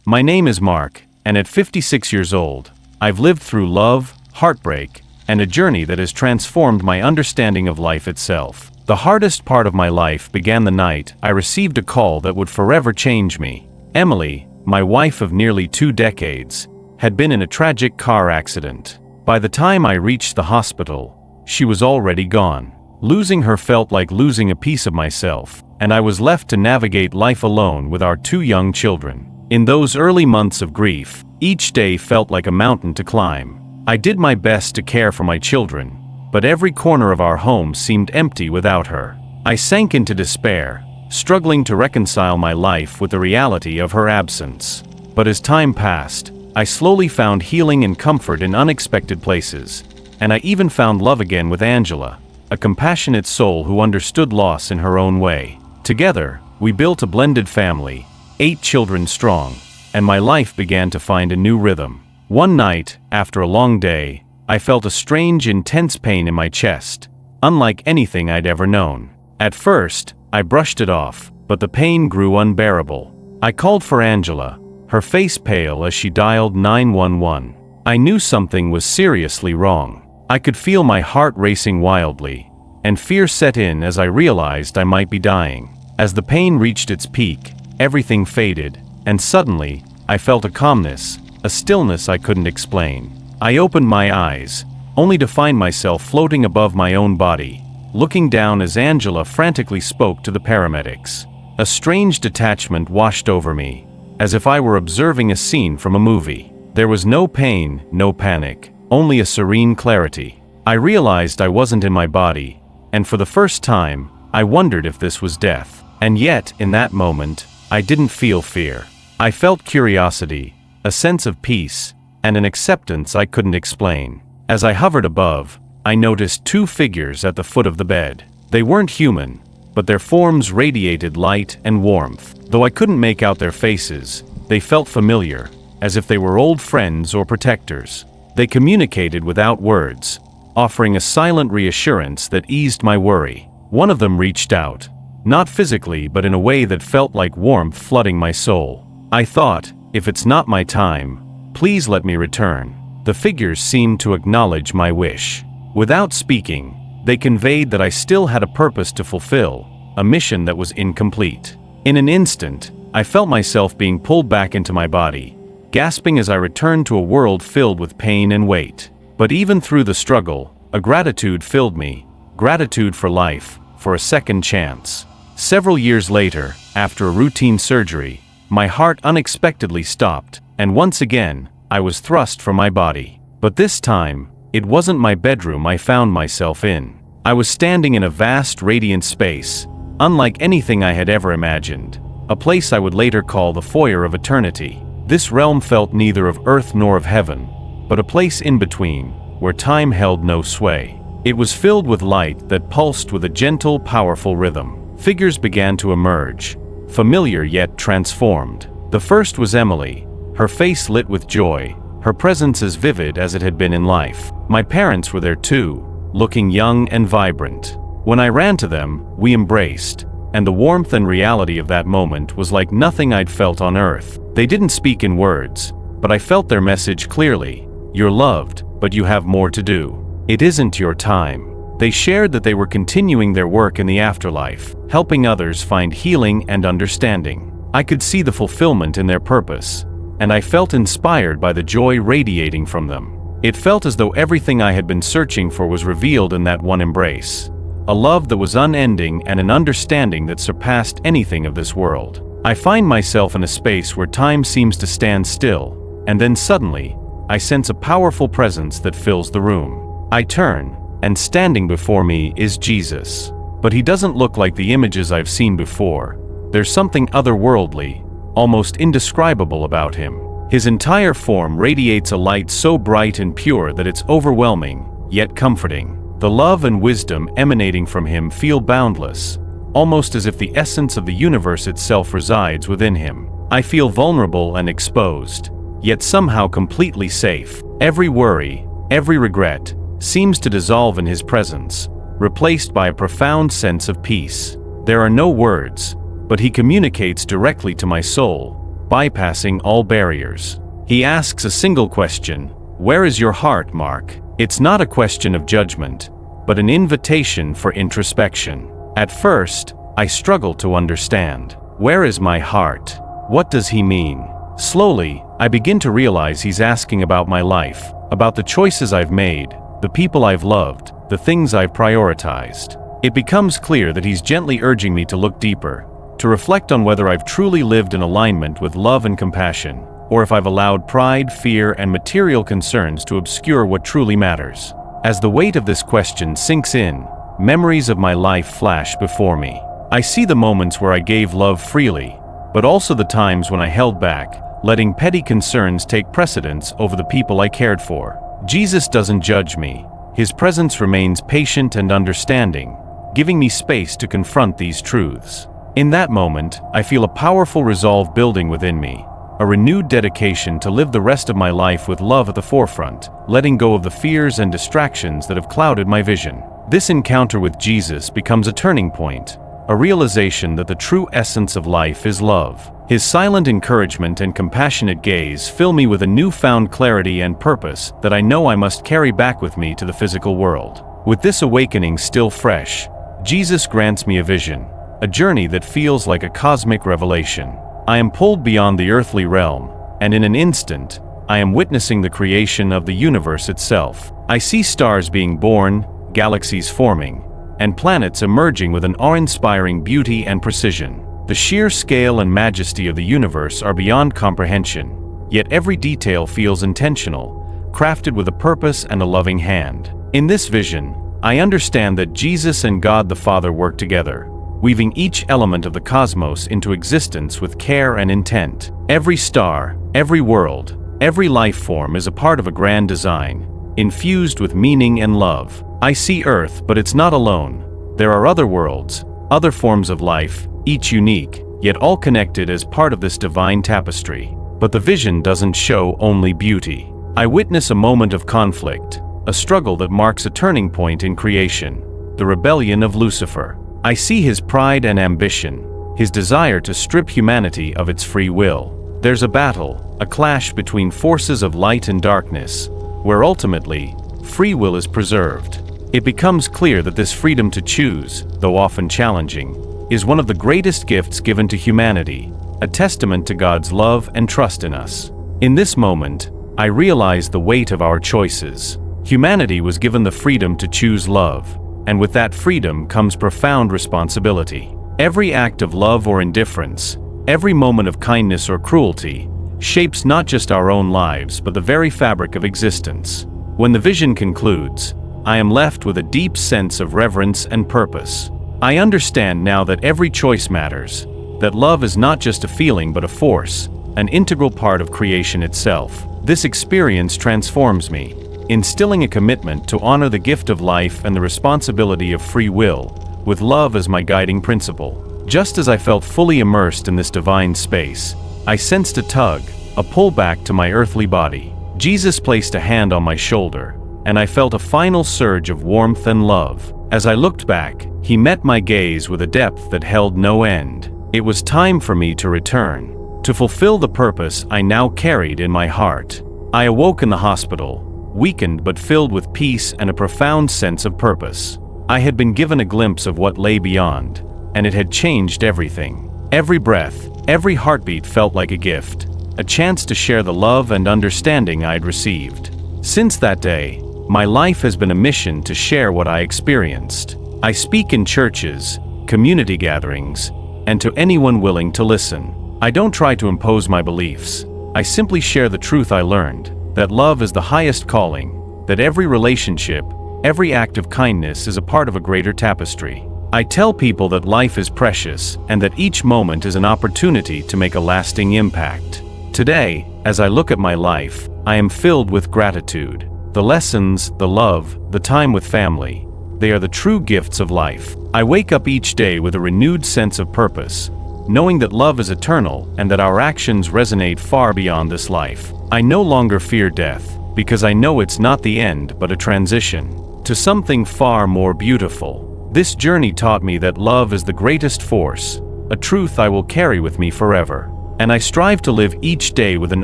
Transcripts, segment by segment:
My name is Mark, and at 56 years old, I've lived through love, heartbreak, and a journey that has transformed my understanding of life itself. The hardest part of my life began the night I received a call that would forever change me. Emily, my wife of nearly 2 decades, had been in a tragic car accident. By the time I reached the hospital, she was already gone. Losing her felt like losing a piece of myself, and I was left to navigate life alone with our 2 young children. In those early months of grief, each day felt like a mountain to climb. I did my best to care for my children, but every corner of our home seemed empty without her. I sank into despair, struggling to reconcile my life with the reality of her absence. But as time passed, I slowly found healing and comfort in unexpected places, and I even found love again with Angela, a compassionate soul who understood loss in her own way. Together, we built a blended family, 8 children strong, and my life began to find a new rhythm. One night, after a long day, I felt a strange, intense pain in my chest, unlike anything I'd ever known. At first, I brushed it off, but the pain grew unbearable. I called for Angela, her face pale as she dialed 911. I knew something was seriously wrong. I could feel my heart racing wildly, and fear set in as I realized I might be dying. As the pain reached its peak, everything faded, and suddenly, I felt a calmness, a stillness I couldn't explain. I opened my eyes, only to find myself floating above my own body, looking down as Angela frantically spoke to the paramedics. A strange detachment washed over me, as if I were observing a scene from a movie. There was no pain, no panic, only a serene clarity. I realized I wasn't in my body, and for the first time, I wondered if this was death. And yet, in that moment, I didn't feel fear. I felt curiosity, a sense of peace, and an acceptance I couldn't explain. As I hovered above, I noticed 2 figures at the foot of the bed. They weren't human, but their forms radiated light and warmth. Though I couldn't make out their faces, they felt familiar, as if they were old friends or protectors. They communicated without words, offering a silent reassurance that eased my worry. One of them reached out, not physically but in a way that felt like warmth flooding my soul. I thought, if it's not my time, please let me return. The figures seemed to acknowledge my wish. Without speaking, they conveyed that I still had a purpose to fulfill, a mission that was incomplete. In an instant, I felt myself being pulled back into my body, gasping as I returned to a world filled with pain and weight. But even through the struggle, a gratitude filled me, gratitude for life, for a second chance. Several years later, after a routine surgery, my heart unexpectedly stopped, and once again, I was thrust from my body. But this time, it wasn't my bedroom I found myself in. I was standing in a vast, radiant space, unlike anything I had ever imagined, a place I would later call the foyer of eternity. This realm felt neither of earth nor of heaven, but a place in between, where time held no sway. It was filled with light that pulsed with a gentle, powerful rhythm. Figures began to emerge, familiar yet transformed. The first was Emily, her face lit with joy, her presence as vivid as it had been in life. My parents were there too, looking young and vibrant. When I ran to them, we embraced, and the warmth and reality of that moment was like nothing I'd felt on earth. They didn't speak in words, but I felt their message clearly. You're loved, but you have more to do. It isn't your time. They shared that they were continuing their work in the afterlife, helping others find healing and understanding. I could see the fulfillment in their purpose, and I felt inspired by the joy radiating from them. It felt as though everything I had been searching for was revealed in that one embrace. A love that was unending and an understanding that surpassed anything of this world. I find myself in a space where time seems to stand still, and then suddenly, I sense a powerful presence that fills the room. I turn, and standing before me is Jesus. But he doesn't look like the images I've seen before. There's something otherworldly, almost indescribable about him. His entire form radiates a light so bright and pure that it's overwhelming, yet comforting. The love and wisdom emanating from him feel boundless, almost as if the essence of the universe itself resides within him. I feel vulnerable and exposed, yet somehow completely safe. Every worry, every regret, seems to dissolve in his presence, replaced by a profound sense of peace. There are no words, but he communicates directly to my soul, bypassing all barriers. He asks a single question: "Where is your heart, Mark?" It's not a question of judgment, but an invitation for introspection. At first, I struggled to understand. Where is my heart? What does he mean? Slowly, I begin to realize he's asking about my life, about the choices I've made, the people I've loved, the things I've prioritized. It becomes clear that he's gently urging me to look deeper, to reflect on whether I've truly lived in alignment with love and compassion, or if I've allowed pride, fear, and material concerns to obscure what truly matters. As the weight of this question sinks in, memories of my life flash before me. I see the moments where I gave love freely, but also the times when I held back, letting petty concerns take precedence over the people I cared for. Jesus doesn't judge me. His presence remains patient and understanding, giving me space to confront these truths. In that moment, I feel a powerful resolve building within me, a renewed dedication to live the rest of my life with love at the forefront, letting go of the fears and distractions that have clouded my vision. This encounter with Jesus becomes a turning point, a realization that the true essence of life is love. His silent encouragement and compassionate gaze fill me with a newfound clarity and purpose that I know I must carry back with me to the physical world. With this awakening still fresh, Jesus grants me a vision, a journey that feels like a cosmic revelation. I am pulled beyond the earthly realm, and in an instant, I am witnessing the creation of the universe itself. I see stars being born, galaxies forming, and planets emerging with an awe-inspiring beauty and precision. The sheer scale and majesty of the universe are beyond comprehension, yet every detail feels intentional, crafted with a purpose and a loving hand. In this vision, I understand that Jesus and God the Father work together, weaving each element of the cosmos into existence with care and intent. Every star, every world, every life form is a part of a grand design, infused with meaning and love. I see Earth, but it's not alone. There are other worlds, other forms of life, each unique, yet all connected as part of this divine tapestry. But the vision doesn't show only beauty. I witness a moment of conflict, a struggle that marks a turning point in creation, the rebellion of Lucifer. I see his pride and ambition, his desire to strip humanity of its free will. There's a battle, a clash between forces of light and darkness, where ultimately, free will is preserved. It becomes clear that this freedom to choose, though often challenging, is one of the greatest gifts given to humanity, a testament to God's love and trust in us. In this moment, I realize the weight of our choices. Humanity was given the freedom to choose love, and with that freedom comes profound responsibility. Every act of love or indifference, every moment of kindness or cruelty, shapes not just our own lives but the very fabric of existence. When the vision concludes, I am left with a deep sense of reverence and purpose. I understand now that every choice matters, that love is not just a feeling but a force, an integral part of creation itself. This experience transforms me, instilling a commitment to honor the gift of life and the responsibility of free will, with love as my guiding principle. Just as I felt fully immersed in this divine space, I sensed a tug, a pull back to my earthly body. Jesus placed a hand on my shoulder, and I felt a final surge of warmth and love. As I looked back, he met my gaze with a depth that held no end. It was time for me to return, to fulfill the purpose I now carried in my heart. I awoke in the hospital, weakened but filled with peace and a profound sense of purpose. I had been given a glimpse of what lay beyond, and it had changed everything. Every breath, every heartbeat felt like a gift, a chance to share the love and understanding I'd received. Since that day, my life has been a mission to share what I experienced. I speak in churches, community gatherings, and to anyone willing to listen. I don't try to impose my beliefs. I simply share the truth I learned, that love is the highest calling, that every relationship, every act of kindness is a part of a greater tapestry. I tell people that life is precious and that each moment is an opportunity to make a lasting impact. Today, as I look at my life, I am filled with gratitude. The lessons, the love, the time with family, they are the true gifts of life. I wake up each day with a renewed sense of purpose, knowing that love is eternal and that our actions resonate far beyond this life. I no longer fear death, because I know it's not the end but a transition to something far more beautiful. This journey taught me that love is the greatest force, a truth I will carry with me forever. And I strive to live each day with an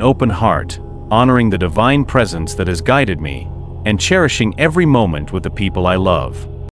open heart, honoring the divine presence that has guided me, and cherishing every moment with the people I love.